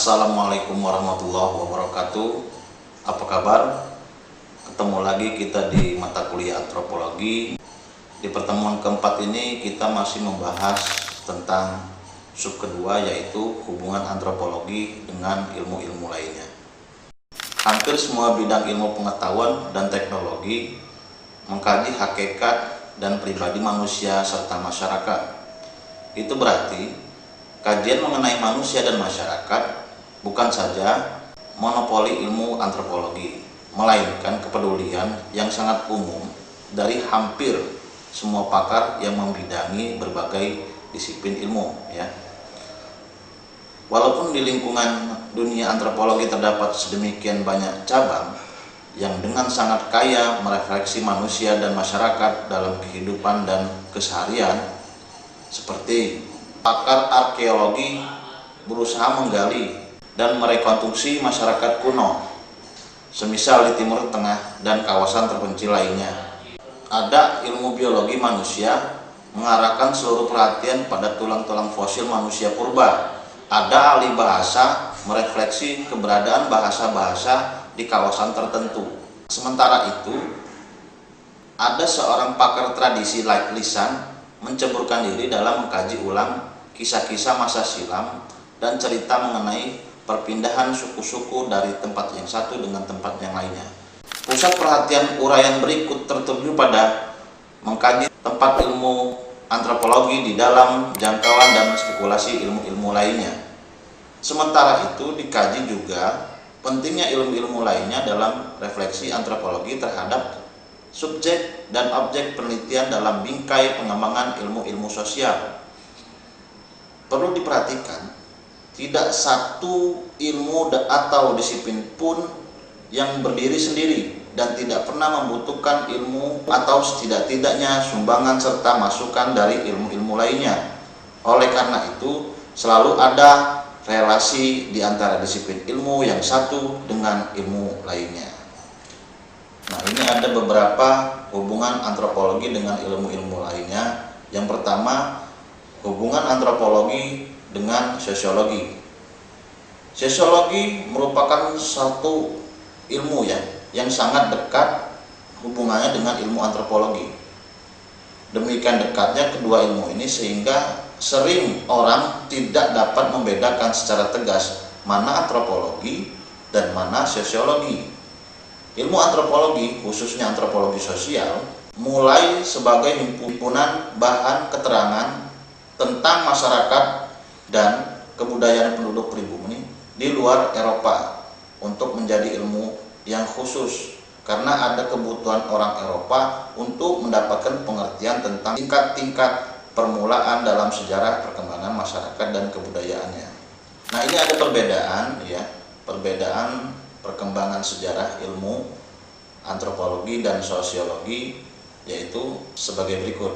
Assalamualaikum warahmatullahi wabarakatuh. Apa kabar? Ketemu lagi kita di mata kuliah antropologi. Di pertemuan keempat ini kita masih membahas tentang sub kedua, yaitu hubungan antropologi dengan ilmu-ilmu lainnya. Hampir semua bidang ilmu pengetahuan dan teknologi mengkaji hakikat dan pribadi manusia serta masyarakat. Itu berarti kajian mengenai manusia dan masyarakat bukan saja monopoli ilmu antropologi, melainkan kepedulian yang sangat umum dari hampir semua pakar yang membidangi berbagai disiplin ilmu, ya. Walaupun di lingkungan dunia antropologi terdapat sedemikian banyak cabang yang dengan sangat kaya merefleksi manusia dan masyarakat dalam kehidupan dan keseharian, seperti pakar arkeologi berusaha menggali dan merekonstruksi masyarakat kuno, semisal di Timur Tengah dan kawasan terpencil lainnya. Ada ilmu biologi manusia mengarahkan seluruh perhatian pada tulang-tulang fosil manusia purba. Ada ahli bahasa merefleksi keberadaan bahasa-bahasa di kawasan tertentu. Sementara itu, ada seorang pakar tradisi lisan menceburkan diri dalam mengkaji ulang kisah-kisah masa silam dan cerita mengenai perpindahan suku-suku dari tempat yang satu dengan tempat yang lainnya. Pusat perhatian uraian berikut tertuju pada mengkaji tempat ilmu antropologi di dalam jangkauan dan spekulasi ilmu-ilmu lainnya. Sementara itu dikaji juga pentingnya ilmu-ilmu lainnya dalam refleksi antropologi terhadap subjek dan objek penelitian dalam bingkai pengembangan ilmu-ilmu sosial. Perlu diperhatikan, tidak satu ilmu atau disiplin pun yang berdiri sendiri dan tidak pernah membutuhkan ilmu atau setidak-tidaknya sumbangan serta masukan dari ilmu-ilmu lainnya. Oleh karena itu, selalu ada relasi di antara disiplin ilmu yang satu dengan ilmu lainnya. Nah, ini ada beberapa hubungan antropologi dengan ilmu-ilmu lainnya. Yang pertama, hubungan antropologi dengan sosiologi. Sosiologi merupakan satu ilmu yang sangat dekat hubungannya dengan ilmu antropologi. Demikian dekatnya kedua ilmu ini sehingga sering orang tidak dapat membedakan secara tegas mana antropologi dan mana sosiologi. Ilmu antropologi, khususnya antropologi sosial, mulai sebagai himpunan bahan keterangan tentang masyarakat dan kebudayaan penduduk pribumi di luar Eropa untuk menjadi ilmu yang khusus karena ada kebutuhan orang Eropa untuk mendapatkan pengertian tentang tingkat-tingkat permulaan dalam sejarah perkembangan masyarakat dan kebudayaannya. Nah, ini ada perbedaan perkembangan sejarah ilmu antropologi dan sosiologi, yaitu sebagai berikut.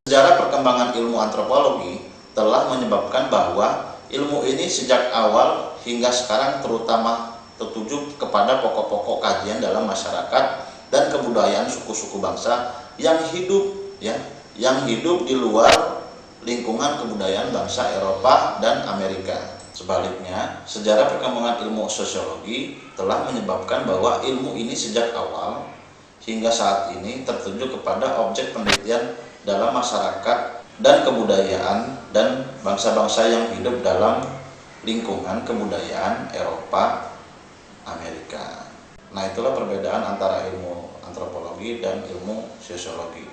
Sejarah perkembangan ilmu antropologi telah menyebabkan bahwa ilmu ini sejak awal hingga sekarang terutama tertuju kepada pokok-pokok kajian dalam masyarakat dan kebudayaan suku-suku bangsa yang hidup di luar lingkungan kebudayaan bangsa Eropa dan Amerika. Sebaliknya, sejarah perkembangan ilmu sosiologi telah menyebabkan bahwa ilmu ini sejak awal hingga saat ini tertuju kepada objek penelitian dalam masyarakat dan kebudayaan dan bangsa-bangsa yang hidup dalam lingkungan kebudayaan Eropa, Amerika. Nah, itulah perbedaan antara ilmu antropologi dan ilmu sosiologi.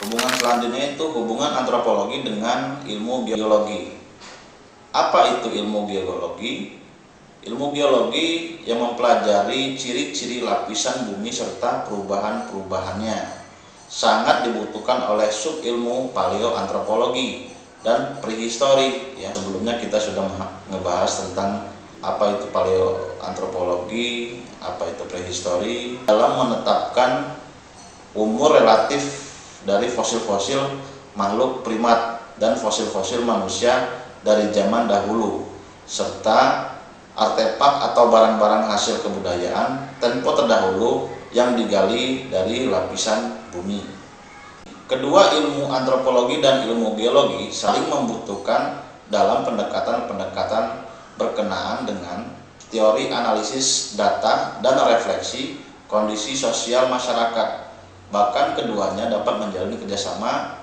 Hubungan selanjutnya itu hubungan antropologi dengan ilmu geologi. Apa itu ilmu geologi? Ilmu geologi yang mempelajari ciri-ciri lapisan bumi serta perubahan-perubahannya. Sangat dibutuhkan oleh sub ilmu paleoantropologi dan prehistori. Sebelumnya kita sudah ngebahas tentang apa itu paleoantropologi, apa itu prehistori, dalam menetapkan umur relatif dari fosil-fosil makhluk primat dan fosil-fosil manusia dari zaman dahulu, serta artefak atau barang-barang hasil kebudayaan tempo terdahulu yang digali dari lapisan bumi. Kedua ilmu antropologi dan ilmu geologi saling membutuhkan dalam pendekatan-pendekatan berkenaan dengan teori analisis data dan refleksi kondisi sosial masyarakat. Bahkan keduanya dapat menjalin kerjasama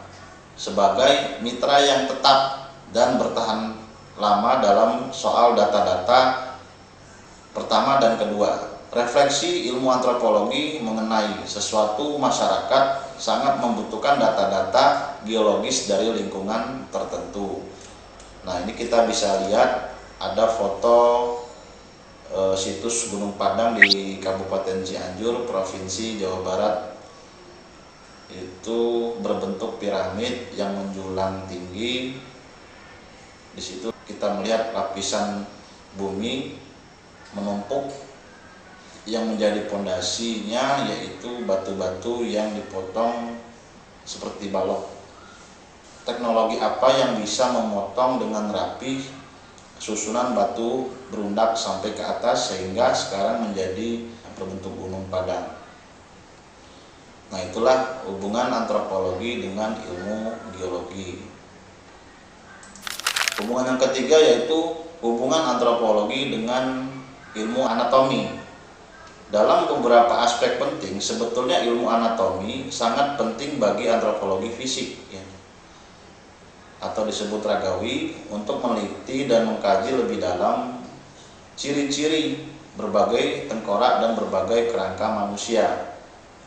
sebagai mitra yang tetap dan bertahan lama dalam soal data-data pertama dan kedua. Refleksi ilmu antropologi mengenai sesuatu masyarakat sangat membutuhkan data-data geologis dari lingkungan tertentu. Nah, ini kita bisa lihat ada foto situs Gunung Padang di Kabupaten Cianjur, Provinsi Jawa Barat. Itu berbentuk piramid yang menjulang tinggi. Di situ kita melihat lapisan bumi menumpuk, yang menjadi pondasinya yaitu batu-batu yang dipotong seperti balok. Teknologi apa yang bisa memotong dengan rapi susunan batu berundak sampai ke atas sehingga sekarang menjadi berbentuk Gunung Padang? Nah, itulah hubungan antropologi dengan ilmu geologi. Hubungan yang ketiga yaitu hubungan antropologi dengan ilmu anatomi. Dalam beberapa aspek penting, sebetulnya ilmu anatomi sangat penting bagi antropologi fisik, ya, atau disebut ragawi, untuk meneliti dan mengkaji lebih dalam ciri-ciri berbagai tengkorak dan berbagai kerangka manusia.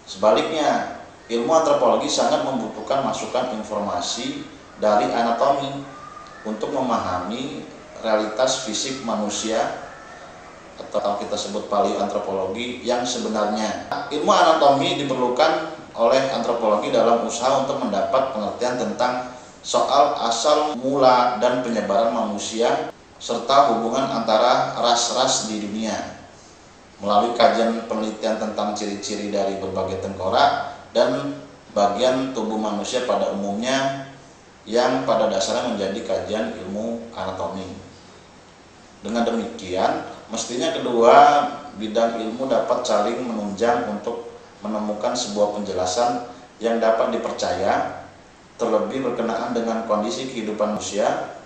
Sebaliknya, ilmu antropologi sangat membutuhkan masukan informasi dari anatomi untuk memahami realitas fisik manusia, atau kita sebut paleoantropologi yang sebenarnya. Ilmu anatomi diperlukan oleh antropologi dalam usaha untuk mendapat pengertian tentang soal asal mula dan penyebaran manusia serta hubungan antara ras-ras di dunia. Melalui kajian penelitian tentang ciri-ciri dari berbagai tengkorak dan bagian tubuh manusia pada umumnya, yang pada dasarnya menjadi kajian ilmu anatomi. Dengan demikian, mestinya kedua bidang ilmu dapat saling menunjang untuk menemukan sebuah penjelasan yang dapat dipercaya, terlebih berkenaan dengan kondisi kehidupan manusia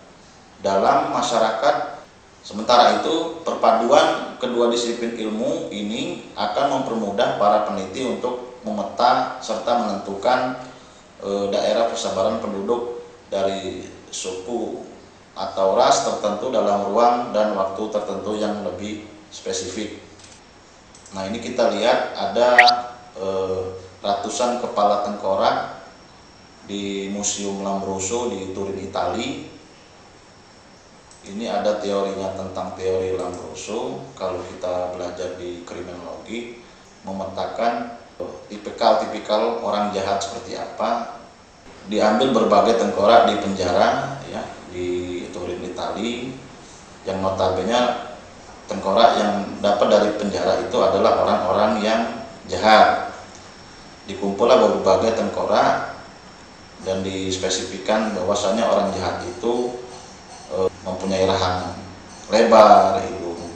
dalam masyarakat. Sementara itu, perpaduan kedua disiplin ilmu ini akan mempermudah para peneliti untuk memeta serta menentukan daerah persebaran penduduk dari suku atau ras tertentu dalam ruang dan waktu tertentu yang lebih spesifik. Nah, ini kita lihat ada ratusan kepala tengkorak di Museum Lambrusco di Turin, Italia. Ini ada teorinya tentang teori Lambrusco. Kalau kita belajar di kriminologi, memetakan tipikal orang jahat seperti apa. Diambil berbagai tengkorak di penjara, ya, di Turin, Italia, yang notabene tengkorak yang dapat dari penjara itu adalah orang-orang yang jahat. Dikumpullah berbagai tengkorak dan dispesifikan bahwasanya orang jahat itu mempunyai rahang lebar, hidung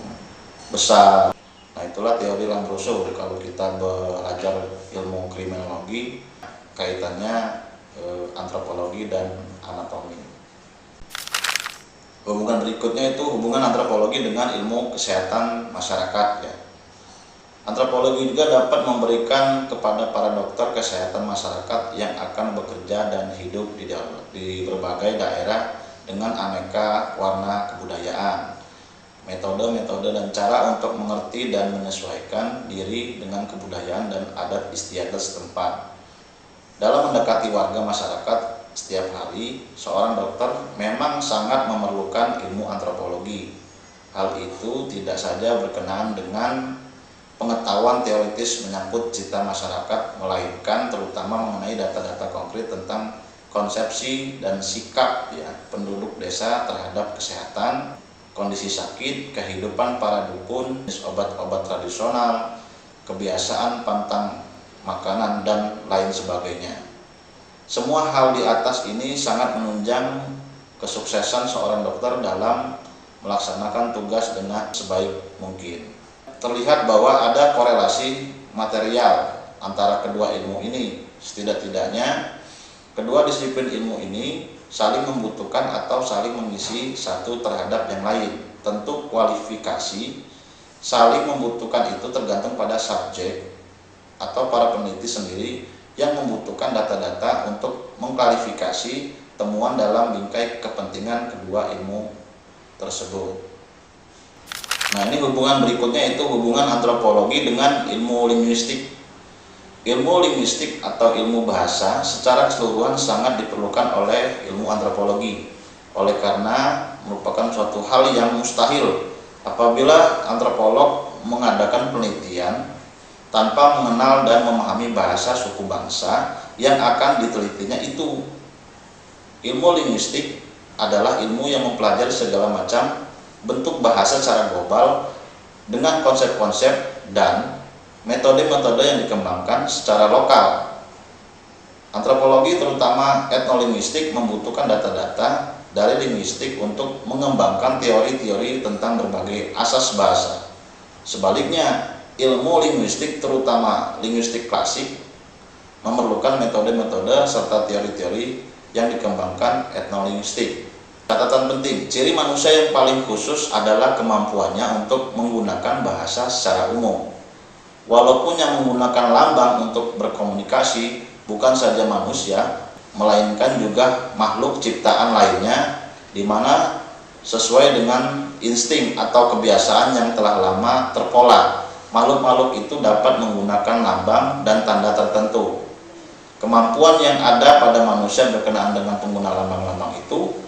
besar. Nah, itulah teori Lambrusco. Kalau kita belajar ilmu kriminologi, kaitannya antropologi dan anatomi. Hubungan berikutnya itu hubungan antropologi dengan ilmu kesehatan masyarakat, ya. Antropologi juga dapat memberikan kepada para dokter kesehatan masyarakat yang akan bekerja dan hidup di berbagai daerah dengan aneka warna kebudayaan, metode-metode dan cara untuk mengerti dan menyesuaikan diri dengan kebudayaan dan adat istiadat setempat. Dalam mendekati warga masyarakat setiap hari, seorang dokter memang sangat memerlukan ilmu antropologi. Hal itu tidak saja berkenaan dengan pengetahuan teoritis menyangkut cita masyarakat, melainkan terutama mengenai data-data konkret tentang konsepsi dan sikap, ya, penduduk desa terhadap kesehatan, kondisi sakit, kehidupan para dukun, obat-obat tradisional, kebiasaan pantang makanan, dan lain sebagainya. Semua hal di atas ini sangat menunjang kesuksesan seorang dokter dalam melaksanakan tugas dengan sebaik mungkin. Terlihat bahwa ada korelasi material antara kedua ilmu ini. Setidak-tidaknya kedua disiplin ilmu ini saling membutuhkan atau saling mengisi satu terhadap yang lain. tentu kualifikasi saling membutuhkan itu tergantung pada subjek atau para peneliti sendiri yang membutuhkan data-data untuk mengklarifikasi temuan dalam bingkai kepentingan kedua ilmu tersebut. Nah, ini hubungan berikutnya itu hubungan antropologi dengan ilmu linguistik. Ilmu linguistik atau ilmu bahasa secara keseluruhan sangat diperlukan oleh ilmu antropologi. Oleh karena merupakan suatu hal yang mustahil apabila antropolog mengadakan penelitian tanpa mengenal dan memahami bahasa suku bangsa yang akan ditelitinya itu. Ilmu linguistik adalah ilmu yang mempelajari segala macam bentuk bahasa secara global dengan konsep-konsep dan metode-metode yang dikembangkan secara lokal. Antropologi terutama etnolinguistik membutuhkan data-data dari linguistik untuk mengembangkan teori-teori tentang berbagai asas bahasa. Sebaliknya, ilmu linguistik terutama linguistik klasik memerlukan metode-metode serta teori-teori yang dikembangkan etnolinguistik. Catatan penting, ciri manusia yang paling khusus adalah kemampuannya untuk menggunakan bahasa secara umum. Walaupun yang menggunakan lambang untuk berkomunikasi bukan saja manusia, melainkan juga makhluk ciptaan lainnya, di mana sesuai dengan insting atau kebiasaan yang telah lama terpola, makhluk-makhluk itu dapat menggunakan lambang dan tanda tertentu. Kemampuan yang ada pada manusia berkenaan dengan pengguna lambang-lambang itu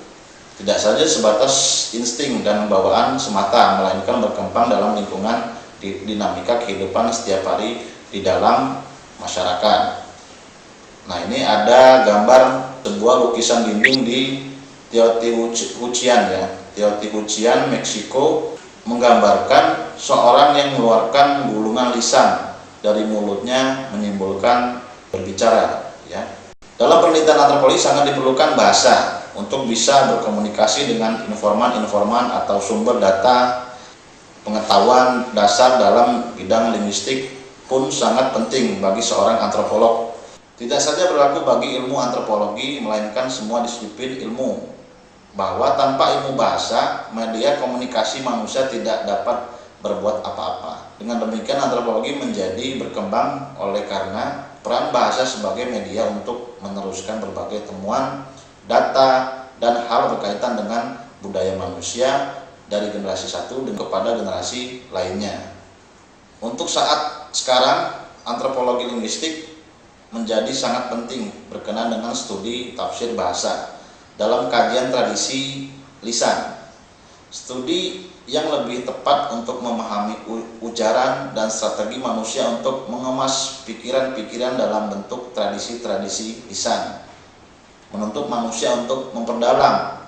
tidak saja sebatas insting dan bawaan semata, melainkan berkembang dalam lingkungan dinamika kehidupan setiap hari di dalam masyarakat. Nah, ini ada gambar sebuah lukisan dinding di Teotihuacan ya. Teotihuacan, Meksiko, menggambarkan seorang yang mengeluarkan gulungan lisan dari mulutnya menimbulkan berbicara ya. Dalam penelitian antropologi sangat diperlukan bahasa untuk bisa berkomunikasi dengan informan-informan atau sumber data. Pengetahuan dasar dalam bidang linguistik pun sangat penting bagi seorang antropolog. Tidak saja berlaku bagi ilmu antropologi, melainkan semua disiplin ilmu, bahwa tanpa ilmu bahasa, media komunikasi manusia tidak dapat berbuat apa-apa. Dengan demikian, antropologi menjadi berkembang oleh karena peran bahasa sebagai media untuk meneruskan berbagai temuan, data, dan hal berkaitan dengan budaya manusia dari generasi satu dan kepada generasi lainnya. Untuk saat sekarang, antropologi linguistik menjadi sangat penting berkenaan dengan studi tafsir bahasa dalam kajian tradisi lisan. Studi yang lebih tepat untuk memahami ujaran dan strategi manusia untuk mengemas pikiran-pikiran dalam bentuk tradisi-tradisi lisan. Menuntut manusia untuk memperdalam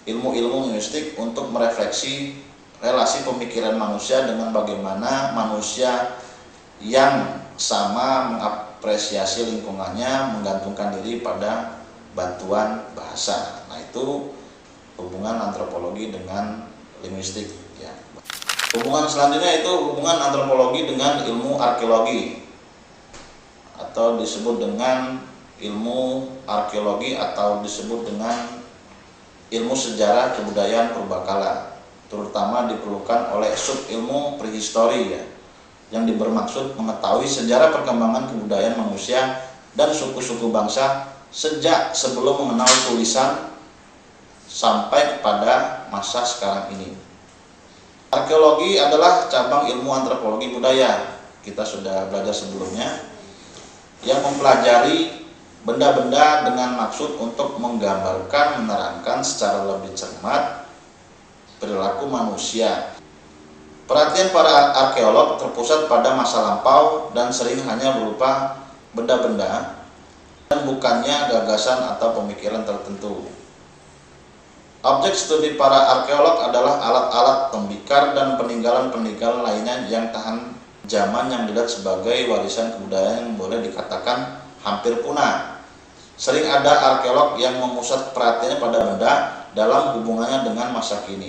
ilmu-ilmu linguistik untuk merefleksi relasi pemikiran manusia dengan bagaimana manusia yang sama mengapresiasi lingkungannya, menggantungkan diri pada bantuan bahasa. Nah, itu hubungan antropologi dengan linguistik ya. Hubungan selanjutnya itu hubungan antropologi dengan ilmu arkeologi atau disebut dengan ilmu arkeologi atau disebut dengan ilmu sejarah kebudayaan purbakala, terutama diperlukan oleh sub ilmu prehistori ya, yang bermaksud mengetahui sejarah perkembangan kebudayaan manusia dan suku-suku bangsa sejak sebelum mengenal tulisan sampai kepada masa sekarang ini. Arkeologi adalah cabang ilmu antropologi budaya, kita sudah belajar sebelumnya, yang mempelajari benda-benda dengan maksud untuk menggambarkan, menerangkan secara lebih cermat perilaku manusia. Perhatian para arkeolog terpusat pada masa lampau dan sering hanya berupa benda-benda dan bukannya gagasan atau pemikiran tertentu. Objek studi para arkeolog adalah alat-alat tembikar dan peninggalan-peninggalan lainnya yang tahan zaman yang dilihat sebagai warisan kebudayaan yang boleh dikatakan hampir punah. Sering ada arkeolog yang memusat perhatiannya pada benda dalam hubungannya dengan masa kini.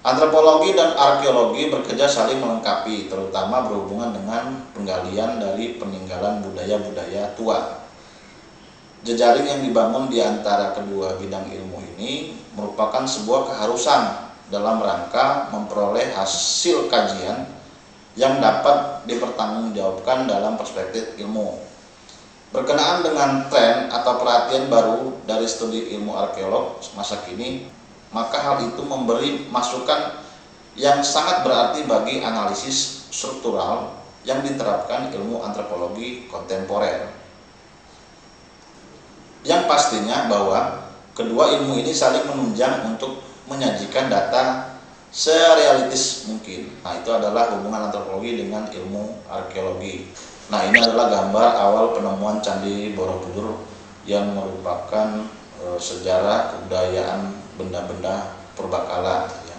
Antropologi dan arkeologi bekerja saling melengkapi, terutama berhubungan dengan penggalian dari peninggalan budaya-budaya tua. Jejaring yang dibangun di antara kedua bidang ilmu ini merupakan sebuah keharusan dalam rangka memperoleh hasil kajian yang dapat dipertanggungjawabkan dalam perspektif ilmu. Berkenaan dengan tren atau perhatian baru dari studi ilmu arkeolog masa kini, maka hal itu memberi masukan yang sangat berarti bagi analisis struktural yang diterapkan ilmu antropologi kontemporer. Yang pastinya bahwa kedua ilmu ini saling menunjang untuk menyajikan data serealistis mungkin. Nah, itu adalah hubungan antropologi dengan ilmu arkeologi. Nah, ini adalah gambar awal penemuan Candi Borobudur yang merupakan sejarah kebudayaan benda-benda purbakala. Ya.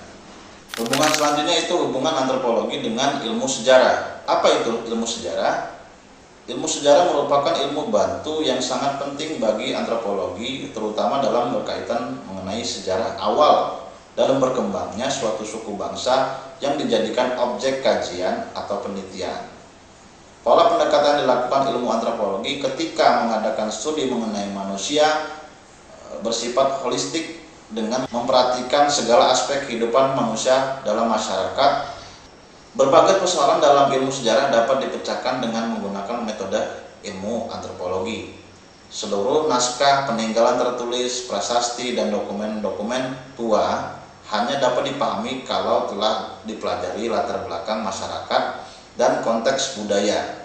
Hubungan selanjutnya itu hubungan antropologi dengan ilmu sejarah. Apa itu ilmu sejarah? Ilmu sejarah merupakan ilmu bantu yang sangat penting bagi antropologi, terutama dalam berkaitan mengenai sejarah awal dalam berkembangnya suatu suku bangsa yang dijadikan objek kajian atau penelitian. Pola pendekatan yang dilakukan ilmu antropologi ketika mengadakan studi mengenai manusia bersifat holistik dengan memperhatikan segala aspek kehidupan manusia dalam masyarakat. Berbagai persoalan dalam ilmu sejarah dapat dipecahkan dengan menggunakan metode ilmu antropologi. Seluruh naskah peninggalan tertulis, prasasti, dan dokumen-dokumen tua hanya dapat dipahami kalau telah dipelajari latar belakang masyarakat dan konteks budaya.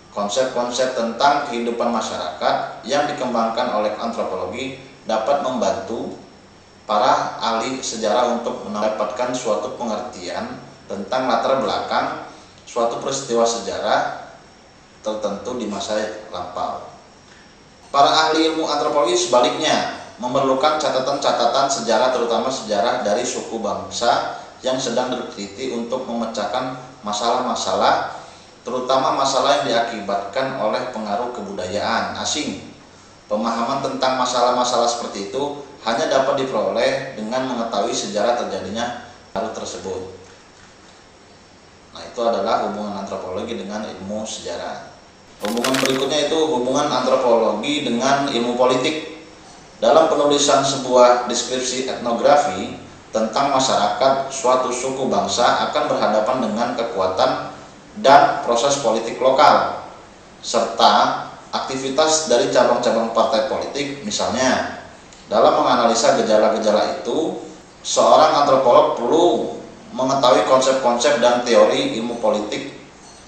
Konsep-konsep tentang kehidupan masyarakat yang dikembangkan oleh antropologi dapat membantu para ahli sejarah untuk mendapatkan suatu pengertian tentang latar belakang suatu peristiwa sejarah tertentu di masa lampau. Para ahli ilmu antropologi sebaliknya memerlukan catatan-catatan sejarah, terutama sejarah dari suku bangsa yang sedang diteliti untuk memecahkan masalah-masalah, terutama masalah yang diakibatkan oleh pengaruh kebudayaan asing. Pemahaman tentang masalah-masalah seperti itu hanya dapat diperoleh dengan mengetahui sejarah terjadinya hal tersebut. Nah, itu adalah hubungan antropologi dengan ilmu sejarah. Hubungan berikutnya itu hubungan antropologi dengan ilmu politik. Dalam penulisan sebuah deskripsi etnografi tentang masyarakat suatu suku bangsa akan berhadapan dengan kekuatan dan proses politik lokal, serta aktivitas dari cabang-cabang partai politik. Misalnya, dalam menganalisa gejala-gejala itu, seorang antropolog perlu mengetahui konsep-konsep dan teori ilmu politik.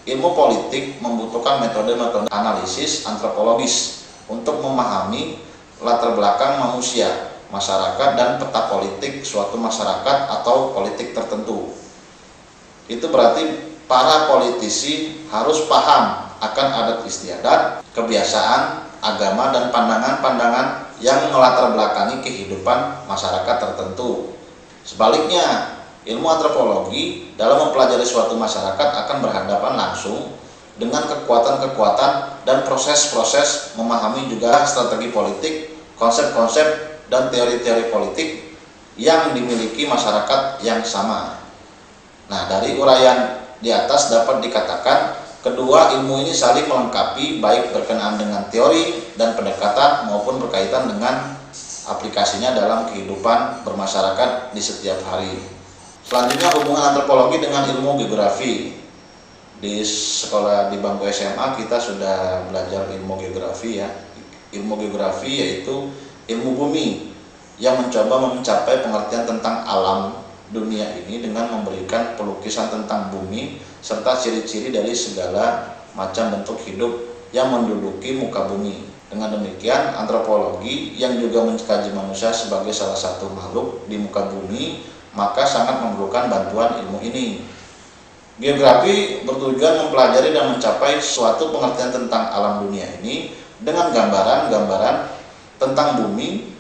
Ilmu politik membutuhkan metode-metode analisis antropologis untuk memahami latar belakang manusia, masyarakat, dan peta politik suatu masyarakat atau politik tertentu. Itu berarti para politisi harus paham akan adat istiadat, kebiasaan, agama, dan pandangan-pandangan yang melatar belakangi kehidupan masyarakat tertentu. Sebaliknya, ilmu antropologi dalam mempelajari suatu masyarakat akan berhadapan langsung dengan kekuatan-kekuatan dan proses-proses memahami juga strategi politik, konsep-konsep, dan teori-teori politik yang dimiliki masyarakat yang sama. Nah, dari uraian di atas dapat dikatakan kedua ilmu ini saling melengkapi, baik berkenaan dengan teori dan pendekatan maupun berkaitan dengan aplikasinya dalam kehidupan bermasyarakat di setiap hari. Selanjutnya hubungan antropologi dengan ilmu geografi. Di sekolah di bangku SMA kita sudah belajar ilmu geografi ya. Ilmu geografi yaitu ilmu bumi yang mencoba mencapai pengertian tentang alam dunia ini dengan memberikan pelukisan tentang bumi serta ciri-ciri dari segala macam bentuk hidup yang menduduki muka bumi. Dengan demikian, antropologi yang juga mengkaji manusia sebagai salah satu makhluk di muka bumi maka sangat memerlukan bantuan ilmu ini. Geografi bertujuan mempelajari dan mencapai suatu pengertian tentang alam dunia ini dengan gambaran-gambaran tentang bumi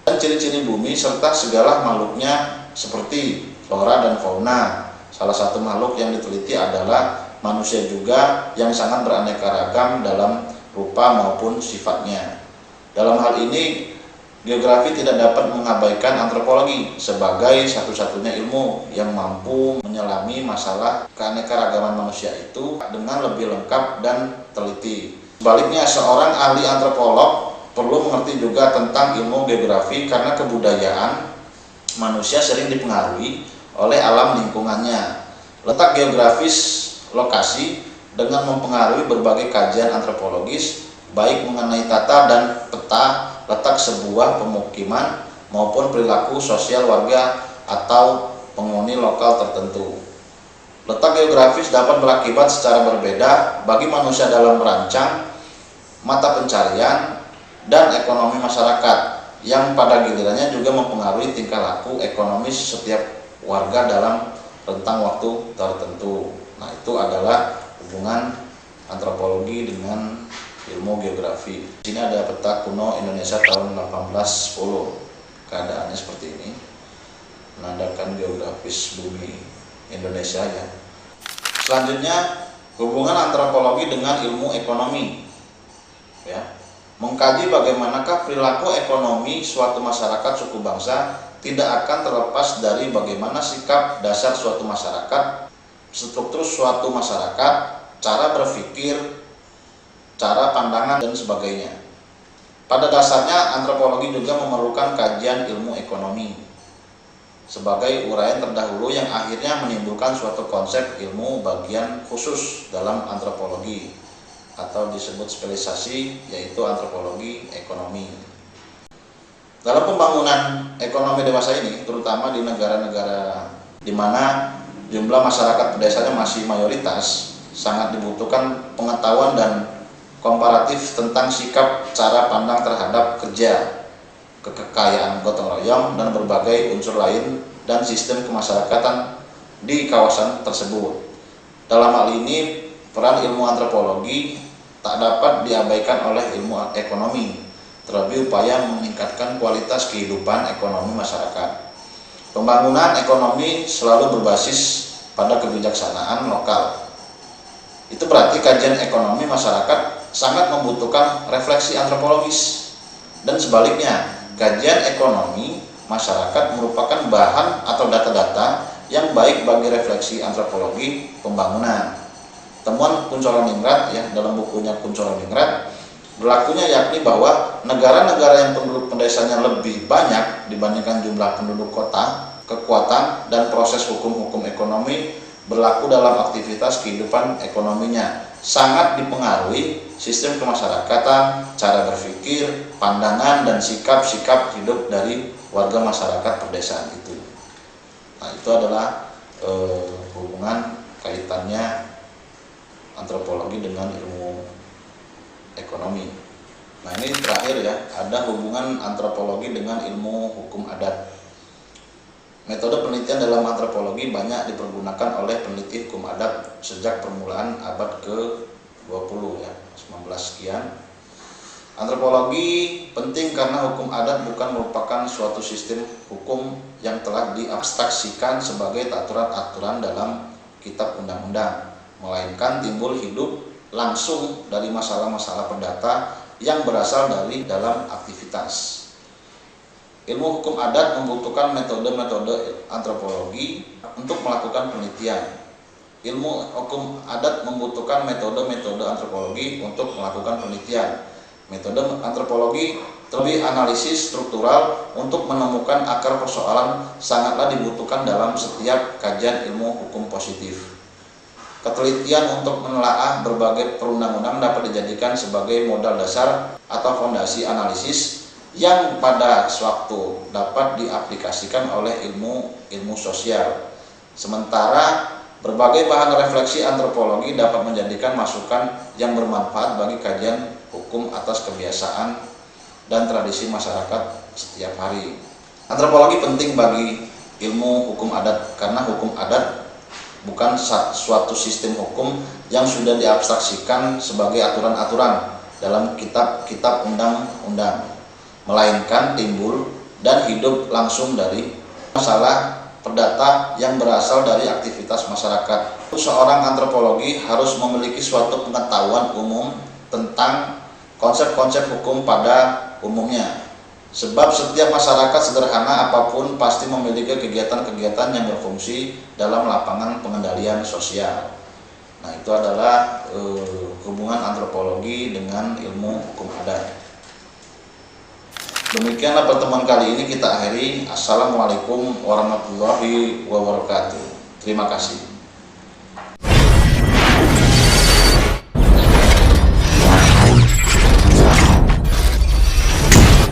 dan ciri-ciri bumi serta segala makhluknya seperti flora dan fauna. Salah satu makhluk yang diteliti adalah manusia juga yang sangat beraneka ragam dalam rupa maupun sifatnya. Dalam hal ini, geografi tidak dapat mengabaikan antropologi sebagai satu-satunya ilmu yang mampu menyelami masalah keanekaragaman manusia itu dengan lebih lengkap dan teliti. Sebaliknya, seorang ahli antropolog perlu mengerti juga tentang ilmu geografi karena kebudayaan manusia sering dipengaruhi oleh alam lingkungannya. Letak geografis lokasi dengan mempengaruhi berbagai kajian antropologis, baik mengenai tata dan peta letak sebuah pemukiman maupun perilaku sosial warga atau penghuni lokal tertentu. Letak geografis dapat berakibat secara berbeda bagi manusia dalam merancang mata pencarian dan ekonomi masyarakat, yang pada gilirannya juga mempengaruhi tingkah laku ekonomis setiap warga dalam rentang waktu tertentu. Nah, itu adalah hubungan antropologi dengan ilmu geografi. Di sini ada peta kuno Indonesia tahun 1810. Keadaannya seperti ini, menandakan geografis bumi Indonesia ya. Selanjutnya, hubungan antropologi dengan ilmu ekonomi ya. Mengkaji bagaimanakah perilaku ekonomi suatu masyarakat suku bangsa tidak akan terlepas dari bagaimana sikap dasar suatu masyarakat, struktur suatu masyarakat, cara berpikir, cara pandangan, dan sebagainya. Pada dasarnya, antropologi juga memerlukan kajian ilmu ekonomi sebagai uraian terdahulu yang akhirnya menimbulkan suatu konsep ilmu bagian khusus dalam antropologi atau disebut spesialisasi, yaitu antropologi ekonomi. Dalam pembangunan ekonomi dewasa ini, terutama di negara-negara di mana jumlah masyarakat pedesanya masih mayoritas, sangat dibutuhkan pengetahuan dan komparatif tentang sikap cara pandang terhadap kerja, kekayaan gotong royong, dan berbagai unsur lain dan sistem kemasyarakatan di kawasan tersebut. Dalam hal ini, peran ilmu antropologi tak dapat diabaikan oleh ilmu ekonomi, terlebih upaya meningkatkan kualitas kehidupan ekonomi masyarakat. Pembangunan ekonomi selalu berbasis pada kebijaksanaan lokal. Itu berarti kajian ekonomi masyarakat sangat membutuhkan refleksi antropologis. Dan sebaliknya, kajian ekonomi masyarakat merupakan bahan atau data-data yang baik bagi refleksi antropologi pembangunan. Temuan Kunchoro-Ningrat ya, dalam bukunya Kunchoro-Ningrat berlakunya yakni bahwa negara-negara yang penduduk pedesanya lebih banyak dibandingkan jumlah penduduk kota, kekuatan dan proses hukum-hukum ekonomi berlaku dalam aktivitas kehidupan ekonominya sangat dipengaruhi sistem kemasyarakatan, cara berpikir, pandangan, dan sikap-sikap hidup dari warga masyarakat perdesaan itu. Nah, itu adalah hubungan kaitannya antropologi dengan ilmu ekonomi. Nah, ini terakhir ya, ada hubungan antropologi dengan ilmu hukum adat. Metode penelitian dalam antropologi banyak dipergunakan oleh peneliti hukum adat sejak permulaan abad ke-20 ya, 19 sekian. Antropologi penting karena hukum adat bukan merupakan suatu sistem hukum yang telah diabstraksikan sebagai aturan-aturan dalam kitab undang-undang, melainkan timbul hidup langsung dari masalah-masalah perdata yang berasal dari dalam aktivitas. Ilmu hukum adat membutuhkan metode-metode antropologi untuk melakukan penelitian. Ilmu hukum adat membutuhkan metode-metode antropologi untuk melakukan penelitian. Metode antropologi terlebih analisis struktural untuk menemukan akar persoalan sangatlah dibutuhkan dalam setiap kajian ilmu hukum positif. Ketelitian untuk menelaah berbagai perundang-undang dapat dijadikan sebagai modal dasar atau fondasi analisis yang pada sewaktu dapat diaplikasikan oleh ilmu sosial. Sementara berbagai bahan refleksi antropologi dapat menjadikan masukan yang bermanfaat bagi kajian hukum atas kebiasaan dan tradisi masyarakat setiap hari. Antropologi penting bagi ilmu hukum adat karena hukum adat bukan suatu sistem hukum yang sudah diabstraksikan sebagai aturan-aturan dalam kitab-kitab undang-undang, melainkan timbul dan hidup langsung dari masalah perdata yang berasal dari aktivitas masyarakat. Seorang antropologi harus memiliki suatu pengetahuan umum tentang konsep-konsep hukum pada umumnya. Sebab setiap masyarakat sederhana apapun pasti memiliki kegiatan-kegiatan yang berfungsi dalam lapangan pengendalian sosial. Nah, itu adalah hubungan antropologi dengan ilmu hukum adat. Demikianlah pertemuan kali ini kita akhiri. Assalamualaikum warahmatullahi wabarakatuh. Terima kasih.